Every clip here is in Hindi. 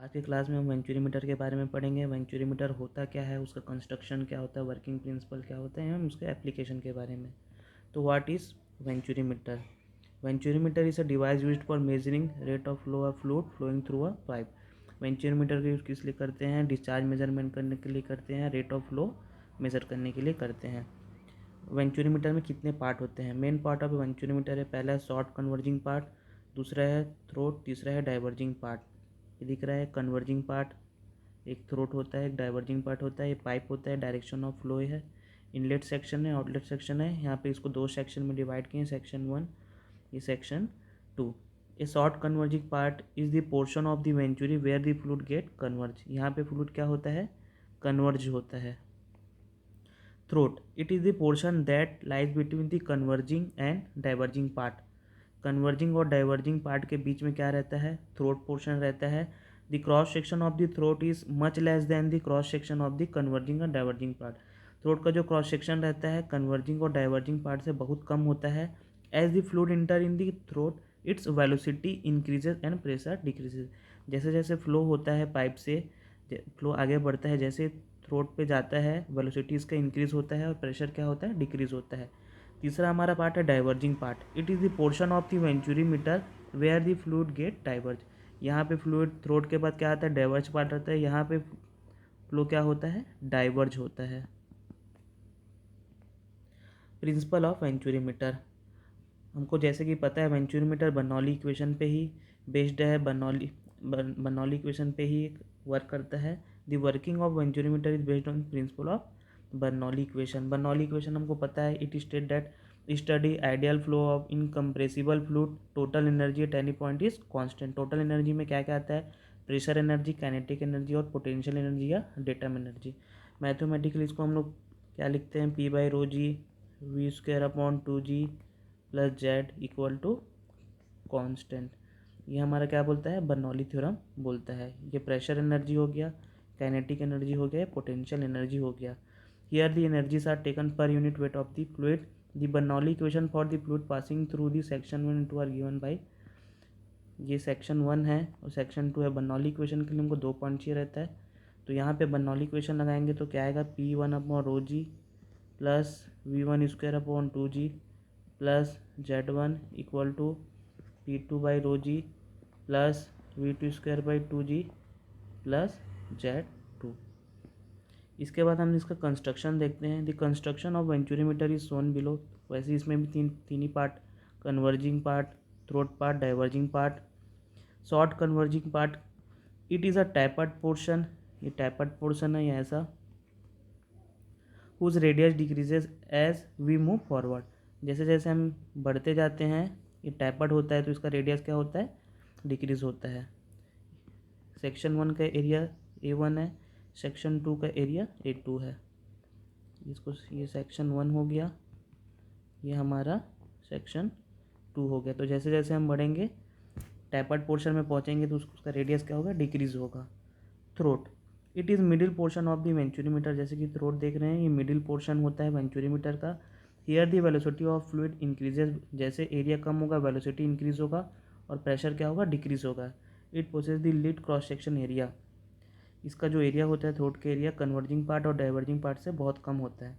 आज के क्लास में हम वेंचुरीमीटर के बारे में पढ़ेंगे। वेंचुरीमीटर होता क्या है, उसका कंस्ट्रक्शन क्या होता है, वर्किंग प्रिंसिपल क्या होता है, हम उसके एप्लीकेशन के बारे में। तो what is venturimeter? Venturimeter is a device used for measuring rate of flow of fluid flowing through a pipe. Venturimeter का यूज़ किस लिए करते हैं? डिस्चार्ज मेजरमेंट करने के लिए करते हैं, रेट ऑफ फ्लो मेजर करने के लिए करते हैं। वेंचुरीमीटर में कितने पार्ट होते हैं? मेन पार्ट ऑफ वेंचुरीमीटर है, पहला है शॉर्ट कन्वर्जिंग पार्ट, दूसरा है थ्रोट, तीसरा है डाइवर्जिंग पार्ट। ये दिख रहा है कन्वर्जिंग पार्ट, एक थ्रोट होता है, एक डाइवर्जिंग पार्ट होता है, ये पाइप होता है, डायरेक्शन ऑफ फ्लो है, इनलेट सेक्शन है, आउटलेट सेक्शन है। यहाँ पे इसको दो सेक्शन में डिवाइड किए, सेक्शन 1, ये section 2। A short converging part is the portion of the venturi where the fluid get converge. यहाँ पे फ्लूइड क्या होता है? कन्वर्ज होता है। Throat, it is the portion that lies between the converging and diverging part. Converging और डाइवर्जिंग पार्ट के बीच में क्या रहता है? थ्रोट पोर्शन रहता है। The cross section of the throat is much less than the cross section of the converging और डाइवर्जिंग पार्ट। थ्रोट का जो क्रॉस सेक्शन रहता है कन्वर्जिंग और डाइवर्जिंग पार्ट से बहुत कम होता है। As the fluid enter in the throat its velocity increases and pressure decreases. जैसे जैसे फ्लो होता है पाइप से, फ्लो आगे बढ़ता है, जैसे थ्रोट पे जाता है वेलोसिटी इसका इंक्रीज होता है और प्रेशर क्या होता है? डिक्रीज होता है। तीसरा हमारा पार्ट है diverging part. It is the portion of the venturimeter where the fluid get diverge. यहाँ पे फ्लूइड थ्रोट के बाद क्या आता है? डाइवर्ज पार्ट रहता है। यहाँ पे फ्लो क्या होता है? डाइवर्ज होता है। प्रिंसिपल ऑफ वेंचुरीमीटर, हमको जैसे कि पता है वेंचुरीमीटर बर्नौली इक्वेशन पे ही बेस्ड है। बर्नौली इक्वेशन पे ही वर्क करता है। The working of venturimeter is based on principle of Bernoulli equation. Bernoulli equation हमको पता है, it state that study ideal flow of incompressible fluid, total energy at any point is constant. Total energy में क्या क्या आता है? प्रेशर एनर्जी, काइनेटिक एनर्जी और पोटेंशियल एनर्जी या डेटम एनर्जी। मैथमेटिकली इसको हम लोग क्या लिखते हैं? P by rho g V square upon 2g plus Z equal to constant. ये हमारा क्या बोलता है? बर्नौली थ्योरम बोलता है। ये प्रेशर एनर्जी हो गया, काइनेटिक एनर्जी हो गया, पोटेंशियल एनर्जी हो गया। Here the energies are taken per unit weight of the fluid. The Bernoulli equation for the fluid passing through the section 1 to are given by, ये सेक्शन 1 है और सेक्शन 2 है। बर्नौली इक्वेशन के लिए हमको 2 पॉइंट चाहिए रहता है, तो यहाँ पे बर्नौली इक्वेशन लगाएंगे तो क्या आएगा? P1 upon rho g plus V1 square upon 2g plus Z1 equal to P2 by rho g plus V2 square by 2g plus Z2। इसके बाद हम इसका कंस्ट्रक्शन देखते हैं। The construction of venturimeter is shown below. वैसे इसमें भी तीन ही part, converging part, throat part, diverging part. Short converging part, it is a tapered portion, ये टैपर्ड पोर्शन है, ये ऐसा, whose radius decreases as we move forward. जैसे जैसे हम बढ़ते जाते हैं ये टैपर्ड होता है तो इसका रेडियस क्या होता है? डिक्रीज होता है। सेक्शन 1 का एरिया A1 है, सेक्शन 2 का एरिया A2 है। इसको ये सेक्शन 1 हो गया, ये हमारा सेक्शन 2 हो गया। तो जैसे जैसे हम बढ़ेंगे टैपर्ड पोर्शन में पहुंचेंगे तो उसका रेडियस क्या होगा? डिक्रीज होगा। Throat, it is middle portion of the venturimeter. जैसे कि थ्रोट देख रहे हैं, ये मिडिल पोर्शन होता है वेंचुरीमीटर का। Here the velocity of fluid increases, जैसे एरिया कम होगा वेलोसिटी इंक्रीज होगा और प्रेशर क्या होगा? डिक्रीज होगा। It possess the lead cross section area, इसका जो एरिया होता है थ्रोट के एरिया कन्वर्जिंग पार्ट और डाइवर्जिंग पार्ट से बहुत कम होता है।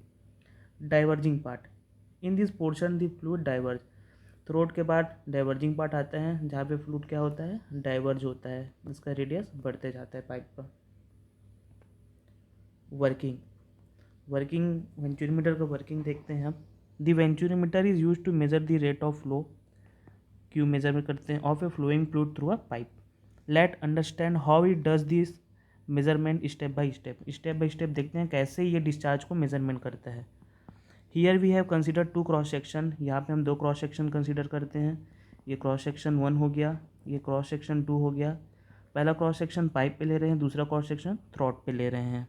Diverging part, in this portion the fluid diverge. Throat के बाद डाइवर्जिंग पार्ट आता है जहाँ पे फ्लूइड क्या होता है? डाइवर्ज होता है, इसका रेडियस बढ़ते जाता है पाइप का। वर्किंग, वेंचुरीमीटर का वर्किंग देखते हैं हम। The venturimeter is use to measure the rate of flow, क्यों मेजर करते हैं? Of a flowing fluid through a pipe. Let understand how it does this measurement step by step देखते हैं कैसे ये डिस्चार्ज को मेजरमेंट करता है। Here we have consider 2 cross section, यहाँ पे हम 2 क्रॉस सेक्शन कंसिडर करते हैं। ये क्रॉस सेक्शन 1 हो गया, ये क्रॉस सेक्शन 2 हो गया। पहला क्रॉस सेक्शन पाइप पे ले रहे हैं, दूसरा क्रॉस सेक्शन थ्रोट पे ले रहे हैं।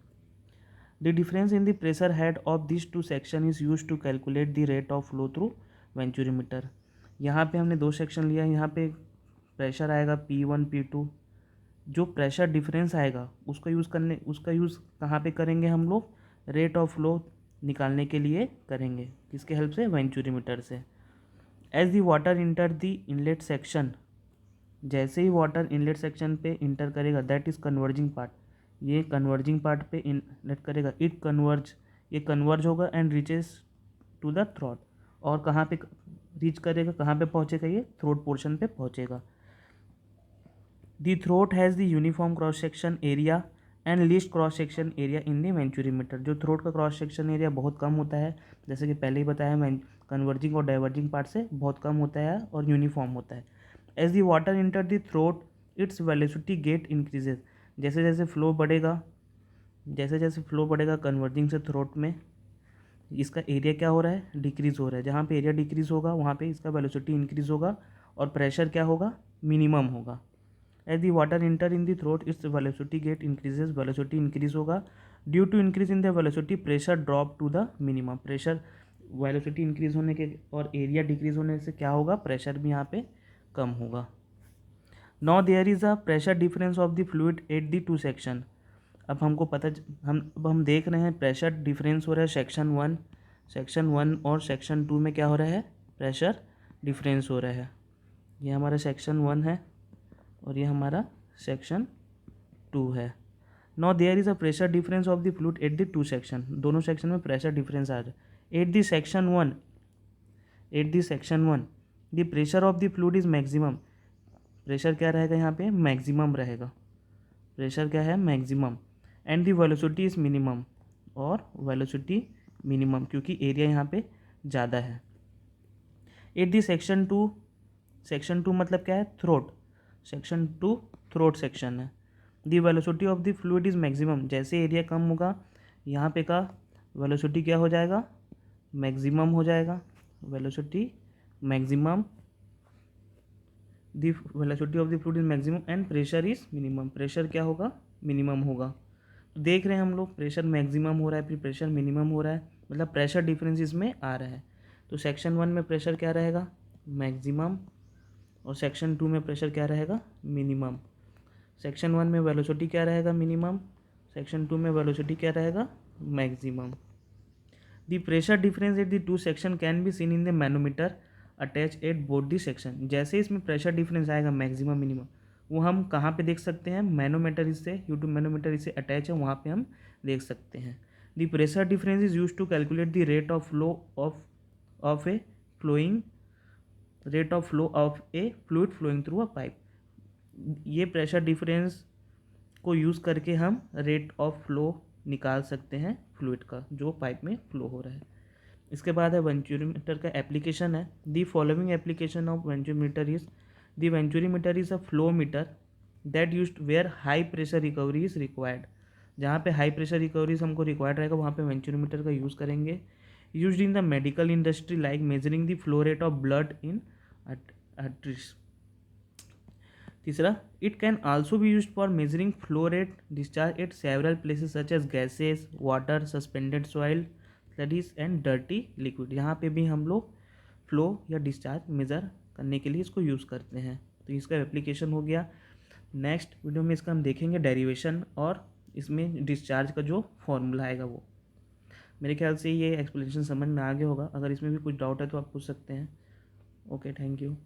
The difference in the pressure head of these two section is used to calculate the rate of flow through venturimeter. यहाँ पे हमने 2 सेक्शन लिया, यहाँ पे प्रेशर आएगा P1 P2। जो प्रेशर डिफरेंस आएगा उसका यूज़ कहाँ पे करेंगे हम लोग? रेट ऑफ फ्लो निकालने के लिए करेंगे। किसके हेल्प से? वेंचुरीमीटर से। As the water enter the inlet section, जैसे ही वाटर इनलेट सेक्शन पे इंटर करेगा, दैट इज़ कन्वर्जिंग पार्ट, ये कन्वर्जिंग पार्ट पे इनलेट करेगा, इट कन्वर्ज, ये कन्वर्ज होगा and reaches to the throat, और कहाँ पे रीच करेगा, कहाँ पे पहुँचेगा, ये थ्रोट पोर्शन पे पहुँचेगा। The throat has the uniform cross section area and least cross section area in the venturimeter. जो थ्रोट का क्रॉस सेक्शन एरिया बहुत कम होता है, जैसे कि पहले ही बताया, कन्वर्जिंग और डाइवर्जिंग पार्ट से बहुत कम होता है और यूनिफॉर्म होता है। As the water enter the throat its velocity get increases, जैसे जैसे फ्लो बढ़ेगा, जैसे जैसे फ्लो बढ़ेगा कन्वर्जिंग से थ्रोट में, इसका एरिया क्या हो रहा है, डिक्रीज़ हो रहा है। जहाँ पे एरिया डिक्रीज़ होगा वहाँ पे इसका वेलोसिटी इंक्रीज़ होगा और प्रेशर क्या होगा, मिनिमम होगा। As the water enter in the throat its velocity get increases, velocity increase होगा। Due to increase in the velocity pressure drop to the minimum, pressure velocity increase होने के और एरिया डिक्रीज होने से क्या होगा, प्रेशर भी यहाँ पे कम होगा। Now there is a pressure difference of the fluid at the two section. अब हमको पता, हम देख रहे हैं प्रेशर डिफरेंस हो रहा है सेक्शन वन और सेक्शन टू में क्या हो रहा है, प्रेशर डिफरेंस हो रहा है। ये हमारा सेक्शन वन है और ये हमारा सेक्शन टू है। Now there is a pressure difference of the fluid at the two section, दोनों सेक्शन में प्रेशर डिफरेंस आ रहा है। At the section one the pressure of the fluid is maximum, pressure क्या रहेगा यहाँ पे, मैक्सिमम रहेगा, प्रेशर क्या है, maximum. And the velocity is minimum, और वेलोसिटी मिनिमम क्योंकि एरिया यहाँ पे ज़्यादा है। एट द सेक्शन टू मतलब क्या है, throat, section two throat section है। The velocity of the fluid is maximum, जैसे एरिया कम होगा यहाँ पे का वेलोसिटी क्या हो जाएगा, मैक्सिमम हो जाएगा, velocity maximum. The velocity of the fluid is maximum and pressure is minimum, pressure क्या होगा, मिनिमम होगा। तो देख रहे हैं हम लोग प्रेशर मैक्सिमम हो रहा है, फिर प्रेशर मिनिमम हो रहा है, मतलब प्रेशर डिफरेंस इसमें आ रहा है। तो सेक्शन वन में प्रेशर क्या रहेगा, मैक्सिमम, और सेक्शन टू में प्रेशर क्या रहेगा, मिनिमम। सेक्शन वन में वेलोसिटी क्या रहेगा, मिनिमम, सेक्शन टू में वेलोसिटी क्या रहेगा, maximum. The pressure difference at the two section can be seen in the manometer attach at both the section. जैसे इसमें प्रेशर डिफरेंस आएगा मैक्सिमम मिनिमम, वो हम कहाँ पे देख सकते हैं, मैनोमीटर, इससे यूट्यूब मैनोमीटर इससे अटैच है, वहाँ पे हम देख सकते हैं। The pressure difference is use to calculate the rate of flow of a fluid flowing through a pipe. ये प्रेशर डिफरेंस को यूज़ करके हम रेट ऑफ फ्लो निकाल सकते हैं फ्लूइड का, जो पाइप में फ्लो हो रहा है। इसके बाद है वेंचुरीमीटर का एप्लीकेशन है। The following application of venturimeter is, the venturimeter is a flow meter that used where high pressure recovery is required. जहाँ पे हाई प्रेशर रिकवरीज हमको रिक्वायर्ड रहेगा वहाँ पे वेंचुरीमीटर का यूज़ करेंगे। Used in the medical industry like measuring the flow rate of blood in arteries. तीसरा, it can also be used for measuring flow rate discharge at several places such as gases, water, suspended soil, slurries and dirty liquid. यहाँ पे भी हम लोग फ्लो या डिस्चार्ज मेज़र करने के लिए इसको यूज़ करते हैं। तो इसका एप्लीकेशन हो गया। नेक्स्ट वीडियो में इसका हम देखेंगे डेरिवेशन और इसमें डिस्चार्ज का जो फॉर्मूला आएगा वो। मेरे ख्याल से ये एक्सप्लेनेशन समझ में आ गया होगा। अगर इसमें भी कुछ डाउट है तो आप पूछ सकते हैं। Okay, thank you.